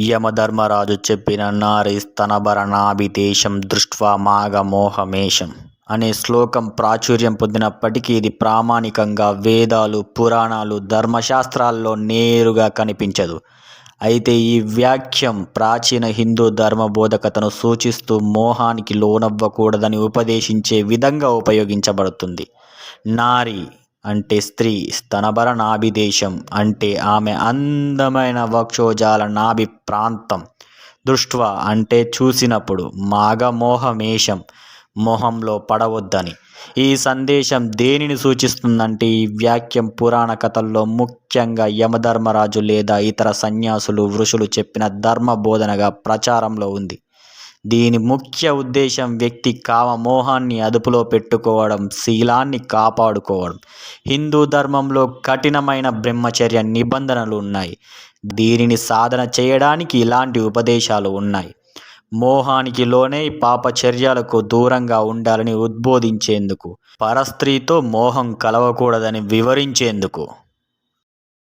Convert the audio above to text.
యమధర్మరాజు చెప్పిన నారి స్తనభరణాభిదేశం దృష్ట్వా మాఘమోహమేషం అనే శ్లోకం ప్రాచుర్యం పొందినప్పటికీ ఇది ప్రామాణికంగా వేదాలు, పురాణాలు, ధర్మశాస్త్రాల్లో నేరుగా కనిపించదు. అయితే ఈ వాక్యం ప్రాచీన హిందూ ధర్మబోధకతను సూచిస్తూ మోహానికి లోనవ్వకూడదని ఉపదేశించే విధంగా ఉపయోగించబడుతుంది. నారి అంటే స్త్రీ, స్తనభరణాభిదేశం అంటే ఆమె అందమైన వక్షోజాల నాభి ప్రాంతం, దృష్ట్వా అంటే చూసినప్పుడు, మాఘమోహమేషం మోహంలో పడవద్దని. ఈ సందేశం దేనిని సూచిస్తుందంటే ఈ వాక్యం పురాణ కథల్లో ముఖ్యంగా యమధర్మరాజు లేదా ఇతర సన్యాసులు, ఋషులు చెప్పిన ధర్మ బోధనగా ప్రచారంలో ఉంది. దీని ముఖ్య ఉద్దేశం వ్యక్తి కామమోహాన్ని అదుపులో పెట్టుకోవడం, శీలాన్ని కాపాడుకోవడం. హిందూ ధర్మంలో కఠినమైన బ్రహ్మచర్య నిబంధనలు ఉన్నాయి. దీనిని సాధన చేయడానికి ఇలాంటి ఉపదేశాలు ఉన్నాయి. మోహానికి లోనై పాపచర్యలకు దూరంగా ఉండాలని ఉద్బోధించేందుకు, పరస్త్రీతో మోహం కలవకూడదని వివరించేందుకు.